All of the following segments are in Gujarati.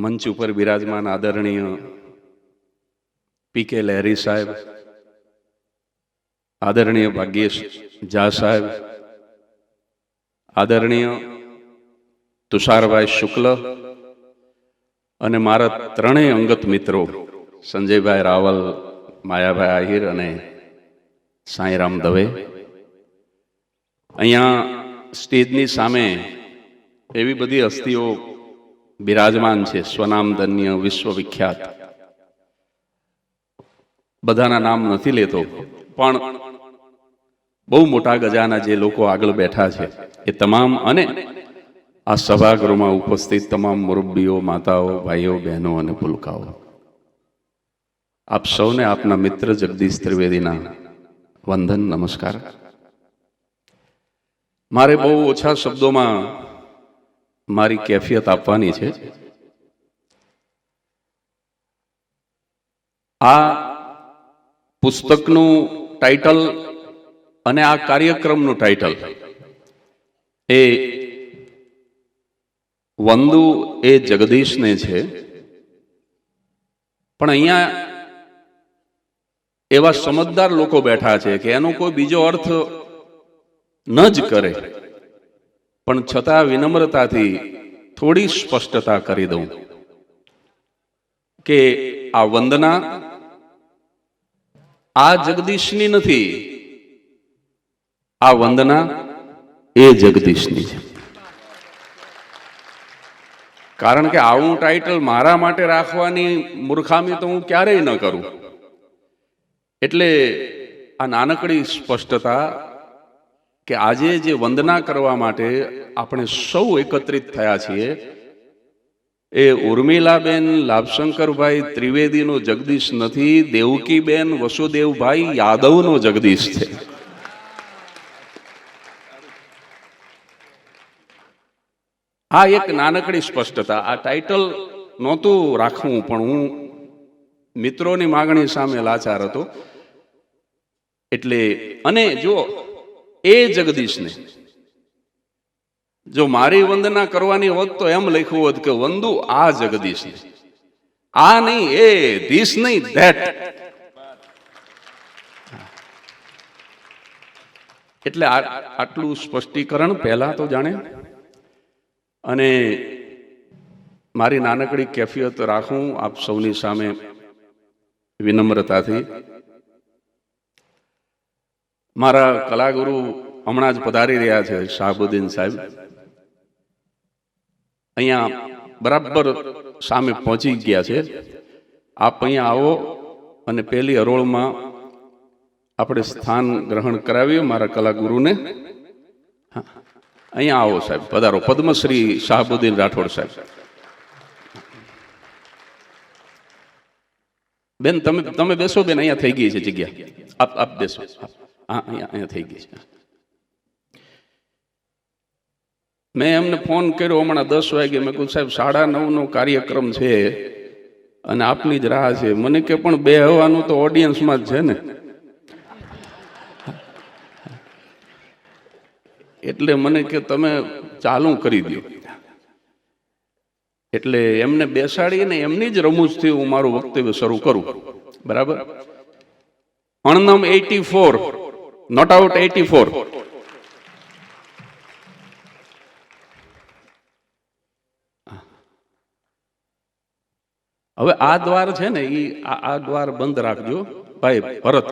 મંચ ઉપર બિરાજમાન આદરણીય પી.કે. લહેરી સાહેબ, આદરણીય ભાગ્યેશ ઝા સાહેબ, આદરણીય તુષારભાઈ શુક્લ અને મારા ત્રણેય અંગત મિત્રો સંજયભાઈ રાવલ, માયાભાઈ આહિર અને સાંઈરામ દવે, અહીંયા સ્ટેજની સામે એવી બધી હસ્તીઓ બિરાજમાન છે, સ્વનામધન્ય, વિશ્વવિખ્યાત. બધાના નામ નથી લેતો, પણ બહુ મોટા ગજાના જે લોકો આગળ બેઠા છે એ તમામ, અને આ સભાગૃહમાં ઉપસ્થિત તમામ મુરબ્બીઓ, માતાઓ, ભાઈઓ, બહેનો અને પુલકાઓ, આપ સૌને આપના મિત્ર જગદીશ ત્રિવેદીના વંદન, નમસ્કાર. મારે બહુ ઓછા શબ્દોમાં મારી કેફિયત આપવાની છે. આ પુસ્તકનું ટાઇટલ અને આ કાર્યક્રમનું ટાઇટલ એ વંદુ એ જગદીશને છે, પણ અહીંયા એવા સમજદાર લોકો બેઠા છે કે એનો કોઈ બીજો અર્થ ન જ કરે, પણ છતાં વિનમ્રતાથી થોડી સ્પષ્ટતા કરી દઉં કે આ વંદના આ જગદીશની નથી, આ વંદના એ જગદીશની છે. કારણ કે આવું ટાઇટલ મારા માટે રાખવાની મૂર્ખામી તો હું ક્યારેય ન કરું. એટલે આ નાનકડી સ્પષ્ટતા કે આજે જે વંદના કરવા માટે આપણે સૌ એકત્રિત થયા છીએ એ ઉર્મિલાબેન લાભશંકરભાઈ ત્રિવેદીનો જગદીશ નથી, દેવકીબેન વસુદેવભાઈ યાદવનો જગદીશ છે. આ એક નાનકડી સ્પષ્ટતા. આ ટાઇટલ નહોતું રાખવું, પણ હું મિત્રોની માગણી સામે લાચાર હતો. એટલે અને જો એ જગદીશને જો મારી વંદના કરવાની હોત તો એમ લખ્યું હોત કે વંદુ આ જગદીશને, આ નહીં, એ ધીસ નહીં, ધેટ. એટલે આટલું સ્પષ્ટીકરણ પહેલા તો જાણે, અને મારી નાનકડી કેફિયત રાખું આપ સૌની સામે વિનમ્રતાથી. મારા કલાગુરુ હમણાં જ પધારી રહ્યા છે, શાહબુદ્દીન સાહેબ, અહીંયા બરાબર સામે પહોંચી ગયા છે. આપ અહીંયા આવો અને પહેલી હરોળમાં આપણે સ્થાન ગ્રહણ કરાવીએ મારા કલાગુરુને. અહીંયા આવો સાહેબ, પધારો. પદ્મશ્રી શાહબુદ્દીન રાઠોડ સાહેબ. બેન તમે બેસો બેન, અહીંયા થઈ ગઈ છે જગ્યા, આપ બેસો. હા, અહીંયા થઈ ગઈ છે. મેં એમને ફોન કર્યો હમણાં 10 વાગે. મેં કહ્યું સાહેબ 9:30 કાર્યક્રમ છે અને આપની જ રાહ છે. મને કે પણ બે હવાનું તો ઓડિયન્સમાં જ છે ને. એટલે મને કે તમે ચાલુ કરી દો. એટલે એમને બેસાડીને એમની જ રમૂજથી હું મારું વક્તવ્ય શરૂ કરું. બરાબર. અણનમ 84, નોટ આઉટ 84. હવે આ દ્વાર છે ને, આ દ્વાર બંધ રાખજો ભાઈ ભરત.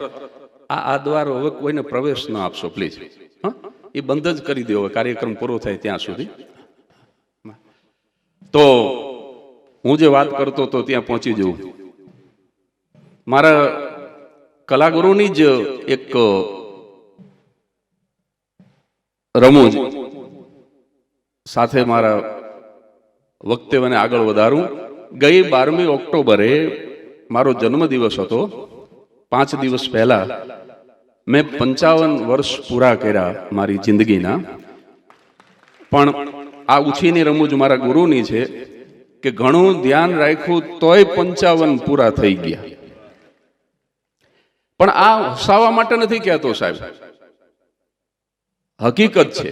આ દ્વાર હવે કોઈને પ્રવેશ ન આપશો પ્લીઝ. હા, એ બંધ જ કરી દો હવે, કાર્યક્રમ પૂરો થાય ત્યાં સુધી. તો હું જે વાત કરતો હતો ત્યાં પહોંચી જવું. મારા કલાગુરુની જ એક રમૂજ સાથે મારા વક્તવ્યને આગળ વધારું. ગઈ 12મી ઓક્ટોબરે મારો જન્મદિવસ હતો. 5 દિવસ પહેલા મેં 55 વર્ષ પૂરા કર્યા મારી જિંદગીના. પણ આ ઉછીની રમૂજ મારા ગુરુની છે કે ઘણું ધ્યાન રાખ્યું તોય 55 પૂરા થઈ ગયા. પણ આ હસાવા માટે નથી કહેતો સાહેબ, હકીકત છે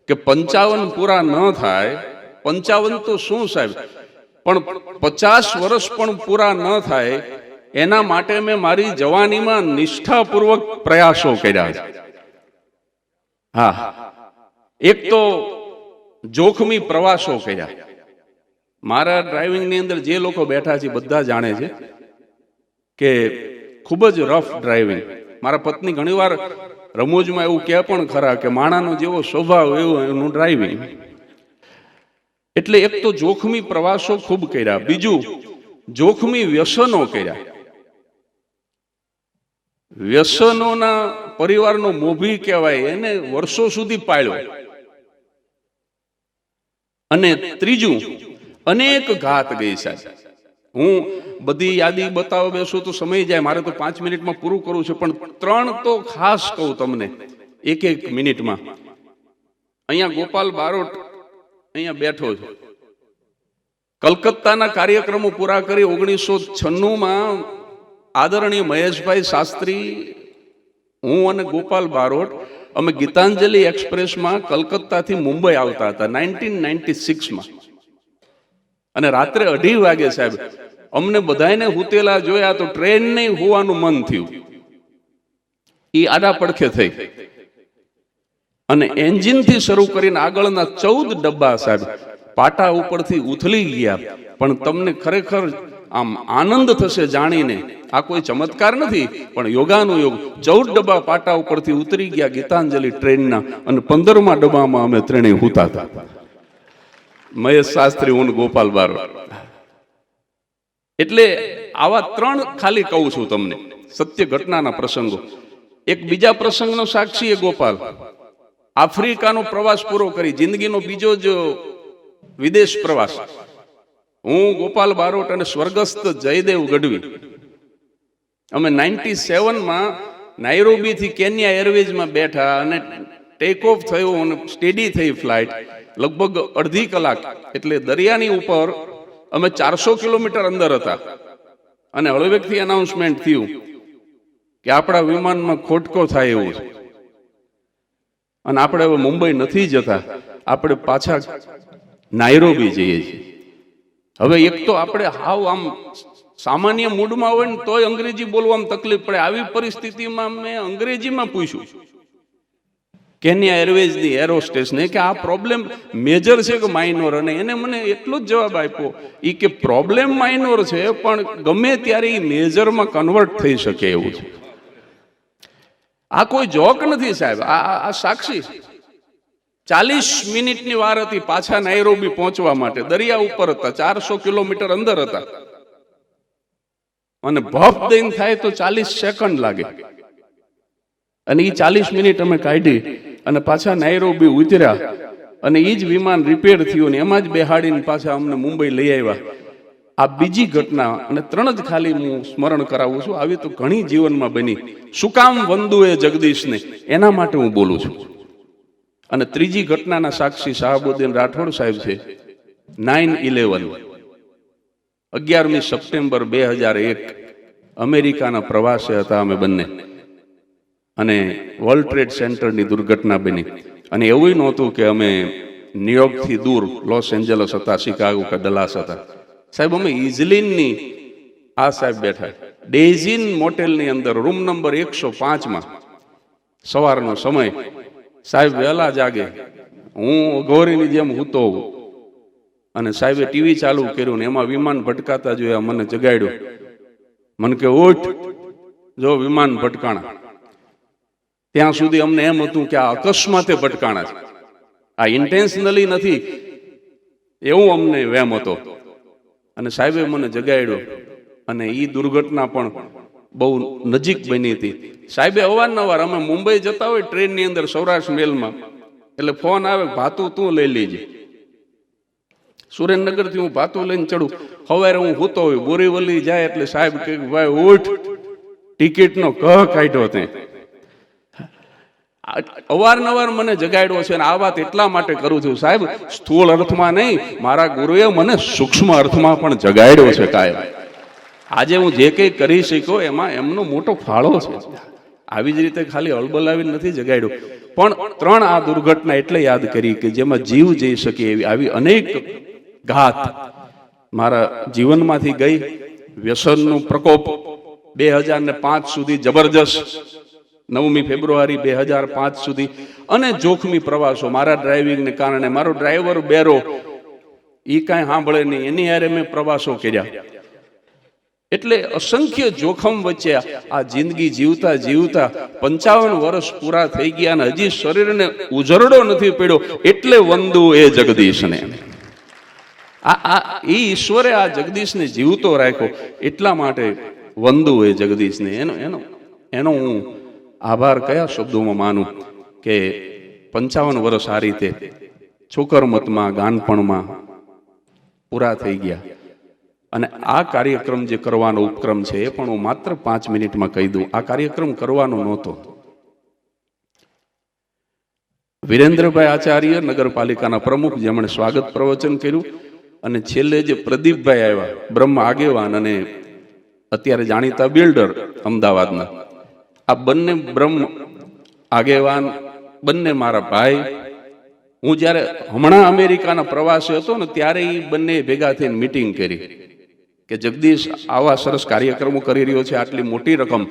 કે 55 પૂરા ન થાય. 55 તો શું સાહેબ, પણ 50 વર્ષ પણ પૂરા ન થાય એના માટે મેં મારી જવાનીમાં નિષ્ઠાપૂર્વક પ્રયાસો કર્યા છે. હા, એક તો જોખમી પ્રવાસો કર્યા. મારા ડ્રાઇવિંગની અંદર જે લોકો બેઠા છે બધા જાણે છે કે ખૂબ જ રફ ડ્રાઇવિંગ. મારા પત્ની ઘણીવાર રમૂજમાં એવું કહે પણ ખરા કે માણાનો જેવો સ્વભાવ એવું એનું ડ્રાઇવિંગ. એટલે એક તો જોખમી પ્રવાસો ખૂબ કર્યા, બીજું જોખમી વ્યસનો કર્યા. વ્યસનોના પરિવારનો મોભી કહેવાય, એને વર્ષો સુધી પાળ્યો. અને ત્રીજું અનેક ઘાત ગઈ સાહેબ. હું બધી યાદી બતાવવા બેસું તો સમય જાય, મારે તો 5 મિનિટમાં પૂરું કરવું છે, પણ 3 તો ખાસ કહું તમને એક મિનિટમાં. અહીંયા ગોપાલ બારોટ અહીંયા બેઠો છે. કલકત્તાના કાર્યક્રમો પૂરા કરી 1996માં આદરણીય મહેશભાઈ શાસ્ત્રી, હું અને ગોપાલ બારોટ અમે ગીતાંજલિ એક્સપ્રેસમાં કલકત્તાથી મુંબઈ આવતા હતા 1996માં. અને રાત્રે 2:30 વાગે સાહેબ અમને બધાને હુતેલા જોયા તો ટ્રેન નહીં હોવાનું મન થયું. એ આડા પડખે થઈ અને એન્જિનથી શરૂ કરીને આગળના 14 ડબ્બા સાહેબ પાટા ઉપરથી ઉથલી ગયા. પણ તમને ખરેખર આમ આનંદ થશે જાણીને, આ કોઈ ચમત્કાર નથી પણ યોગાનું યોગ. 14 ડબ્બા પાટા ઉપરથી ઉતરી ગયા ગીતાંજલિ ટ્રેનના, અને 15મા ડબ્બામાં અમે ત્રણેય હુતા હતા. મહેશ શાસ્ત્રી, હું ગોપાલ બારોટ. એટલે આવા 3 ખાલી કહું છું તમને સત્ય ઘટનાના પ્રસંગો. એક બીજા પ્રસંગનો સાક્ષી એ ગોપાલ આફ્રિકાનો પ્રવાસ પૂરો કરી, જિંદગીનો બીજો જ વિદેશ પ્રવાસ. હું ગોપાલ બારોટ અને સ્વર્ગસ્થ જયદેવ ગઢવી અમે 97માં નાઇરોબીથી કેન્યા એરવેઝમાં બેઠા અને ટેક ઓફ થયું અને સ્ટેડી થઈ ફ્લાઇટ લગભગ 1.5 કલાક. એટલે દરિયાની ઉપર અમે 400 કિલોમીટર અંદર હતા અને હળવેકથી એનાઉન્સમેન્ટ થયું કે આપણા વિમાનમાં ખોટકો થાય એવું છે અને આપણે હવે મુંબઈ નથી જતા, આપણે પાછા નાઇરોબી જઈએ છીએ. હવે એક તો આપણે હાવ આમ સામાન્ય મૂડમાં હોય ને તોય અંગ્રેજી બોલવામાં તકલીફ પડે. આવી પરિસ્થિતિમાં મેં અંગ્રેજીમાં પૂછ્યું કેન્યા એરવેઝની એરોસ્ટેસને કે આ પ્રોબ્લેમ મેજર છે કે માઇનોર, અને એને મને એટલો જ જવાબ આપ્યો એ કે પ્રોબ્લેમ માઇનોર છે પણ ગમે ત્યારે એ મેજરમાં કન્વર્ટ થઈ શકે એવું છે. આ કોઈ જોક નથી સાહેબ, આ સાક્ષી. 40 મિનિટની વાર હતી પાછા નાઇરોબી પહોંચવા માટે. દરિયા ઉપર હતા, 400 કિલોમીટર અંદર હતા અને ભફ દઈને થાય તો 40 સેકન્ડ લાગે. અને એ 40 મિનિટ અમે કાઢી અને પાછા નાઇરોબી ઉતર્યા અને એ જ વિમાન રિપેર થયું ને એમાં જ બેહાડીને પાછા અમને મુંબઈ લઈ આવ્યા. આ બીજી ઘટના, અને 3 જ ખાલી હું સ્મરણ કરાવું છું. આવી તો ઘણી જીવનમાં બની. શું કામ વંદુએ જગદીશને, એના માટે હું બોલું છું. અને ત્રીજી ઘટનાના સાક્ષી શાહબુદ્દીન રાઠોડ સાહેબ છે. 9/11 11મી સપ્ટેમ્બર 2001 અમેરિકાના પ્રવાસે હતા અમે બંને, અને વર્લ્ડ ટ્રેડ સેન્ટરની દુર્ઘટના બની. અને એવું નહોતું કે અમે ન્યુયોર્કથી દૂર લોસ એન્જલસ હતા, શિકાગો કે ડલાસ હતા. સાહેબ અમે ઇઝલીનની આ સાહેબ બેઠા ડેઝિન મોટેલની અંદર રૂમ નંબર 105માં. સવારનો સમય, સાહેબ વહેલા જાગે, હું ગોરીની જેમ હૂતો અને સાહેબે ટીવી ચાલુ કર્યું ને એમાં વિમાન ભટકાતા જોયા. મને જગાડ્યો, મને કે ઉઠ, જો વિમાન ભટકાણા. ત્યાં સુધી અમને એમ હતું કે આ અકસ્માતે ભટકાણા છે, આ ઇન્ટેન્શનલી નથી, એવું અમને વેમ હતો. અને સાહેબે મને જગાડ્યો અને એ દુર્ઘટના પણ બહુ નજીક બની હતી. સાહેબે અવારનવાર અમે મુંબઈ જતા હોય ટ્રેનની અંદર સૌરાષ્ટ્ર મેલમાં, એટલે ફોન આવે, ભાતું તું લઈ લેજે. સુરેન્દ્રનગરથી હું ભાતું લઈને ચડું, સવારે હું હૂતો હોય, બોરીવલી જાય એટલે સાહેબ કે ભાઈ ઉઠ, ટિકિટનો કહ કાઢ્યો તે. અવારનવાર મને જગાડ્યો છે. અને આ વાત એટલા માટે કરું છું સાહેબ, સ્થૂળ અર્થમાં નહીં, મારા ગુરુએ મને સૂક્ષ્મ અર્થમાં પણ જગાડ્યો છે કાયમ. આજે હું જે કંઈ કરી શક્યો એમાં એમનો મોટો ફાળો છે. આવી જ રીતે ખાલી હળબલાવી નથી જગાડ્યો, પણ 3 આ દુર્ઘટના એટલે યાદ કરી કે જેમાં જીવ જઈ શકે એવી આવી અનેક ઘાત મારા જીવનમાંથી ગઈ. વ્યસનનો પ્રકોપ 2005 સુધી જબરજસ્ત, 9મી ફેબ્રુઆરી 2005 સુધી, અને જોખમી પ્રવાસો મારા ડ્રાઇવિંગને કારણે. મારો ડ્રાઈવર બેરો, એ કાંઈ સાંભળે નહીં, એની હારે મેં પ્રવાસો કર્યા. એટલે અસંખ્ય જોખમ વચ્ચે આ જિંદગી જીવતા જીવતા 55 વર્ષ પૂરા થઈ ગયા અને હજી શરીરને ઉજરડો નથી પડ્યો. એટલે વંદુ એ જગદીશને. એ ઈશ્વરે આ જગદીશને જીવતો રાખ્યો, એટલા માટે વંદુ એ જગદીશને. એનો હું આભાર કયા શબ્દોમાં માનું કે 55 વર્ષ આ રીતે છોકરમતમાં, ગાનપણમાં પૂરા થઈ ગયા. અને આ કાર્યક્રમ જે કરવાનો ઉપક્રમ છે એ પણ હું માત્ર 5 મિનિટમાં કહી દઉં. આ કાર્યક્રમ કરવાનો નહોતો. વિરેન્દ્રભાઈ આચાર્ય, નગરપાલિકાના પ્રમુખ, જેમણે સ્વાગત પ્રવચન કર્યું, અને છેલ્લે જે પ્રદીપભાઈ આવ્યા, બ્રહ્મ આગેવાન અને અત્યારે જાણીતા બિલ્ડર અમદાવાદના, આ બંને બ્રહ્મ આગેવાન, બંને મારા ભાઈ. હું જ્યારે હમણાં અમેરિકાના પ્રવાસે હતો ને ત્યારે એ બંને ભેગા થઈને મીટિંગ કરી કે જગદીશ આવા સરસ કાર્યક્રમો કરી રહ્યો છે, આટલી મોટી રકમ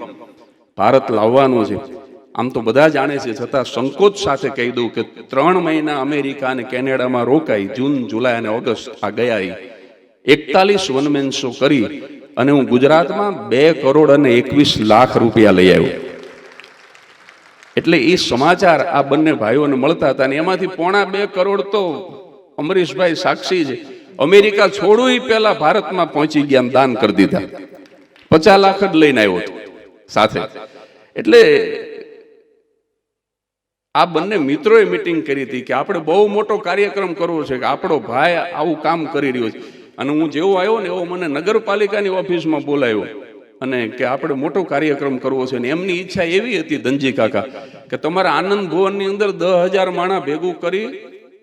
ભારત લાવવાનું છે. આમ તો બધા જાણે છે, છતાં સંકોચ સાથે કહી દઉં કે 3 મહિના અમેરિકા અને કેનેડામાં રોકાઈ, જૂન, જુલાઈ અને ઓગસ્ટ આ ગયા, 41 વનમેન શો કરી અને હું ગુજરાતમાં 2 કરોડ અને 21 લાખ રૂપિયા લઈ આવ્યો. એટલે એ સમાચાર આ બંને ભાઈઓને મળતા હતા, અને એમાંથી 1.25 કરોડ તો અમરીશભાઈ સાક્ષી છે, અમેરિકા છોડવું એ પહેલા ભારતમાં પહોંચી ગયા, દાન કરી દીધા. 50 લાખ જ લઈને આવ્યો હતો સાથે. એટલે આ બંને મિત્રોએ મીટિંગ કરી હતી કે આપણે બહુ મોટો કાર્યક્રમ કરવો છે, કે આપણો ભાઈ આવું કામ કરી રહ્યો છે. અને હું જેવો આવ્યો ને એવો મને નગરપાલિકાની ઓફિસમાં બોલાવ્યો અને કે આપણે મોટો કાર્યક્રમ કરવો છે. અને એમની ઈચ્છા એવી હતી, ધનજી કાકા, કે તમારા આનંદ ભવનની અંદર 10,000 માણસ ભેગું કરી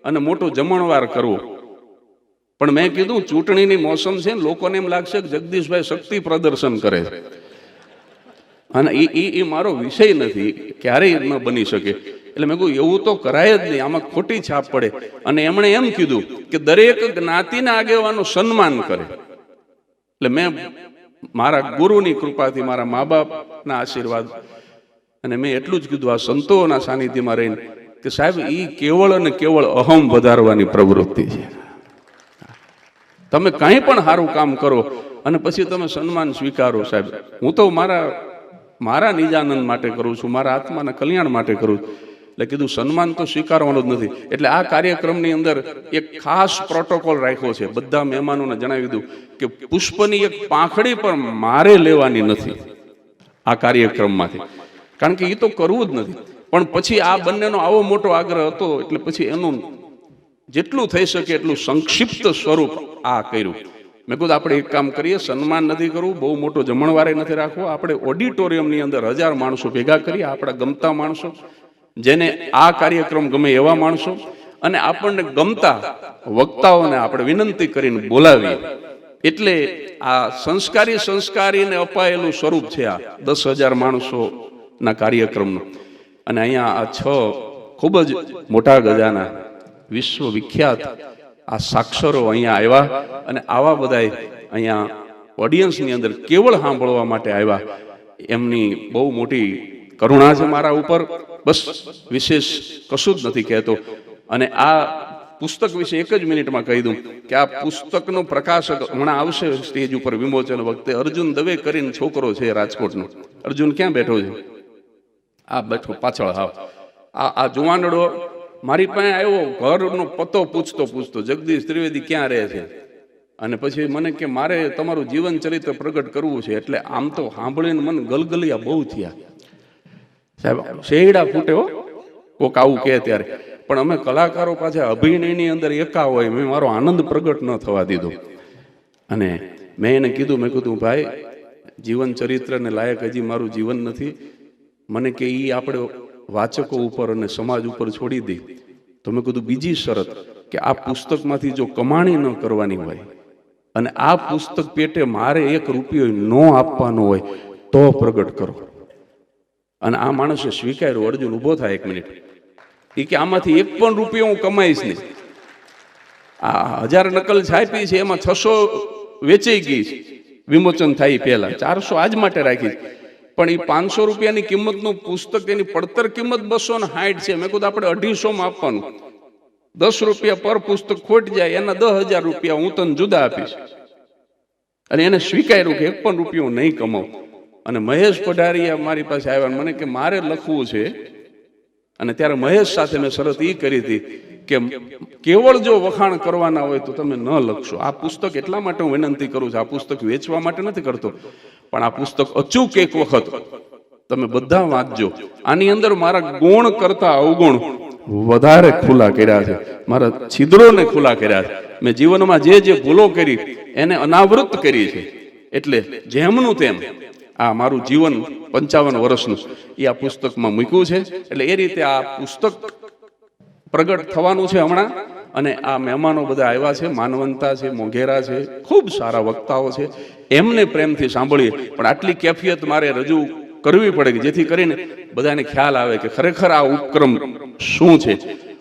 અને મોટો જમણવાર કરવો. પણ મેં કીધું ચૂંટણીની મોસમ છે, લોકોને એમ લાગશે કે જગદીશભાઈ શક્તિ પ્રદર્શન કરે છે, અને એ મારો વિષય નથી, ક્યારેય ન બની શકે. એટલે મેં કહ્યું એવું તો કરાય જ નહીં, આમાં ખોટી છાપ પડે. અને એમણે એમ કીધું કે દરેક જ્ઞાતિના આગેવાનો સન્માન કરે. એટલે મેં મારા ગુરુની કૃપાથી, મારા મા બાપના આશીર્વાદ, અને મેં એટલું જ કીધું આ સંતોના સાનિધ્યમાં રહીને કે સાહેબ એ કેવળ અને કેવળ અહમ વધારવાની પ્રવૃત્તિ છે. તમે કંઈ પણ સારું કામ કરો અને પછી તમે સન્માન સ્વીકારો. સાહેબ હું તો મારા નિજાનંદ માટે કરું છું, મારા આત્માના કલ્યાણ માટે કરું છું. એટલે કીધું સન્માન તો સ્વીકારવાનું જ નથી. એટલે આ કાર્યક્રમની અંદર એક ખાસ પ્રોટોકોલ રાખ્યો છે. બધા મહેમાનોને જણાવી દીધું કે પુષ્પની એક પાંખડી પણ મારે લેવાની નથી આ કાર્યક્રમમાંથી, કારણ કે એ તો કરવું જ નથી. પણ પછી આ બંનેનો આવો મોટો આગ્રહ હતો, એટલે પછી એનું જેટલું થઈ શકે એટલું સંક્ષિપ્ત સ્વરૂપ આ કર્યું. મેં કીધું આપણે એક કામ કરીએ, સન્માન નથી કરવું, બહુ મોટો જમણવારે નથી રાખવો, આપણે ઓડિટોરિયમની અંદર 1000 માણસો ભેગા કરીએ, આપણા ગમતા માણસો, જેને આ કાર્યક્રમ ગમે એવા માણસો, અને આપણને ગમતા વક્તાઓને આપણે વિનંતી કરીને બોલાવીએ. એટલે આ સંસ્કારીને અપાયેલું સ્વરૂપ છે આ 10,000 માણસોના કાર્યક્રમનું. અને અહીંયા આ 6 ખૂબ જ મોટા ગજાના વિશ્વ વિખ્યાત આ સાક્ષરો અહીંયા આવ્યા, અને આવા બધા અહીંયા ઓડિયન્સની અંદર કેવળ સાંભળવા માટે આવ્યા. એમની બહુ મોટી કરુણા છે મારા ઉપર. બસ વિશેષ કશું જ નથી કહેતો. અને આ પુસ્તક વિશે એક જ મિનિટમાં કહી દઉં કે આ પુસ્તકનો પ્રકાશક હમણાં આવશે સ્ટેજ ઉપર વિમોચન વખતે. અર્જુન દવે કરીને છોકરો છે રાજકોટનો. અર્જુન ક્યાં બેઠો છે? આ બેઠો પાછળ. હા, આ જુવાનડો મારી પાસે આવ્યો, ઘરનો પતો પૂછતો જગદીશ ત્રિવેદી ક્યાં રહે છે, અને પછી મને કે મારે તમારું જીવન ચરિત્ર પ્રગટ કરવું છે. એટલે આમ તો સાંભળીને મને ગલગલિયા બહુ થયા સાહેબ, શેરડા ફૂટે હો કોક આવું કહે ત્યારે. પણ અમે કલાકારો પાછા અભિનયની અંદર એકા હોય, મેં મારો આનંદ પ્રગટ ન થવા દીધો. અને મેં એને કીધું, મેં કીધું ભાઈ જીવન ચરિત્રને લાયક હજી મારું જીવન નથી. મને કે એ આપણે વાચકો ઉપર અને સમાજ ઉપર છોડી દે. તો મેં કીધું બીજી શરત કે આ પુસ્તકમાંથી જો કમાણી ન કરવાની હોય અને આ પુસ્તક પેટે મારે 1 રૂપિયો ન આપવાનો હોય તો પ્રગટ કરો. અને આ માણસે સ્વીકાર્યું. અર્જુન ઊભો થાય 1 મિનિટ. એ કે આમાંથી 1 પણ રૂપિયો હું કમાઈશ નહીં. આ 1000 નકલ છાપી છે, એમાં 600 વેચાઈ ગઈ છે વિમોચન થાય પહેલા, 400 આજ માટે રાખી. પણ એ 500 રૂપિયાની કિંમતનું પુસ્તક, એની પડતર કિંમત 260 છે. મેં કીધું આપણે 250 માં આપવાનું, 10 રૂપિયા પર પુસ્તક ખોટ જાય, એના 10,000 રૂપિયા હું તને જુદા આપીશ. અને એને સ્વીકાર્યું કે 1 પણ રૂપિયો નહીં કમાવ. અને મહેશ પઢારિયા મારી પાસે આવ્યા, મને કે મારે લખવું છે. અને ત્યારે મહેશ સાથે મેં શરત એ કરી હતી કે કેવળ જો વખાણ કરવાના હોય તો તમે ન લખશો. આ પુસ્તક એટલા માટે હું વિનંતી કરું છું, આ પુસ્તક વેચવા માટે નથી કરતો, પણ આ પુસ્તક અચૂક એક વખત તમે બધા વાંચજો. આની અંદર મારા ગુણ કરતા અવગુણ વધારે ખુલ્લા કર્યા છે, મારા છિદ્રોને ખુલ્લા કર્યા છે. મેં જીવનમાં જે ભૂલો કરી એને અનાવૃત કરી છે. એટલે જેમનું તેમ આ મારું જીવન 55 વર્ષનું એ આ પુસ્તકમાં મૂક્યું છે. એટલે એ રીતે આ પુસ્તક પ્રગટ થવાનું છે હમણાં. અને આ મહેમાનો બધા આવ્યા છે, માનવંતા છે, મોઘેરા છે, ખૂબ સારા વક્તાઓ છે, એમને પ્રેમથી સાંભળીએ. પણ આટલી કેફિયત મારે રજૂ કરવી પડે કે જેથી કરીને બધાને ખ્યાલ આવે કે ખરેખર આ ઉપક્રમ શું છે.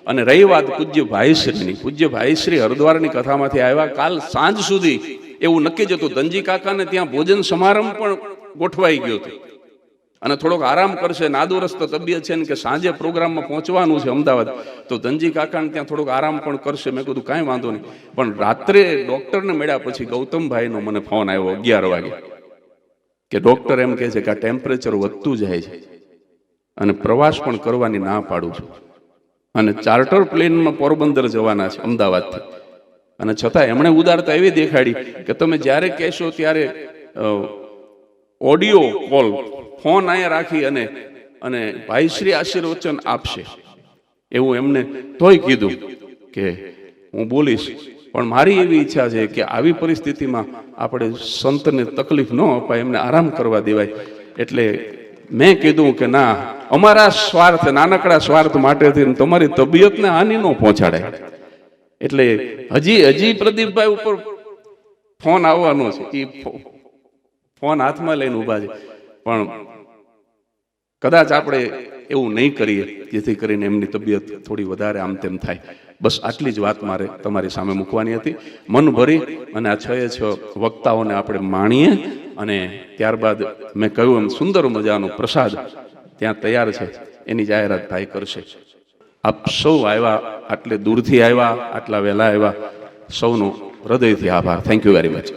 અને રહી વાત પૂજ્ય ભાઈશ્રીની, પૂજ્ય ભાઈશ્રી હરિદ્વારની કથામાંથી આવ્યા. કાલ સાંજ સુધી એવું નક્કી જ હતું, ધનજી કાકાને ત્યાં ભોજન સમારંભ પણ ગોઠવાઈ ગયો હતો. અને થોડોક આરામ કરશે, નાદુરસ્ત તબિયત છે ને કે સાંજે પ્રોગ્રામમાં પહોંચવાનું છે અમદાવાદ, તો ધનજી કાકાને ત્યાં થોડોક આરામ પણ કરશે. મેં કીધું કાંઈ વાંધો નહીં. પણ રાત્રે ડૉક્ટરને મળ્યા પછી ગૌતમભાઈનો મને ફોન આવ્યો 11 વાગે કે ડૉક્ટર એમ કહે છે કે આ ટેમ્પરેચર વધતું જાય છે અને પ્રવાસ પણ કરવાની ના પાડું છું. અને ચાર્ટર પ્લેનમાં પોરબંદર જવાના છે અમદાવાદથી. અને છતાં એમણે ઉદારતા એવી દેખાડી કે તમે જ્યારે કહેશો ત્યારે ઓડિયો કોલ, ફોન અહીંયા રાખી અને ભાઈશ્રી આશીર્વચન આપશે એવું એમને તોય કીધું કે હું બોલીશ. પણ મારી એવી ઈચ્છા છે કે આવી પરિસ્થિતિમાં આપણે સંતને તકલીફ ન અપાય, એમને આરામ કરવા દેવાય. એટલે મેં કીધું કે ના, અમારા સ્વાર્થ, નાનકડા સ્વાર્થ માટે તમારી તબિયતને હાનિ ન પહોંચાડે. એટલે હજી પ્રદીપભાઈ ઉપર ફોન આવવાનો છે, એ ફોન હાથમાં લઈને ઊભા છે. પણ કદાચ આપણે એવું નહીં કરીએ જેથી કરીને એમની તબિયત થોડી વધારે આમ તેમ થાય. બસ આટલી જ વાત મારે તમારી સામે મૂકવાની હતી. મન ભરી અને આ 6 વક્તાઓને આપણે માણીએ. અને ત્યારબાદ મેં કહ્યું એમ સુંદર મજાનો પ્રસાદ ત્યાં તૈયાર છે, એની જાહેરાત ભાઈ કરશે. આપ સૌ આવ્યા, આટલે દૂરથી આવ્યા, આટલા વહેલા આવ્યા, સૌનો હૃદયથી આભાર. Thank you very much.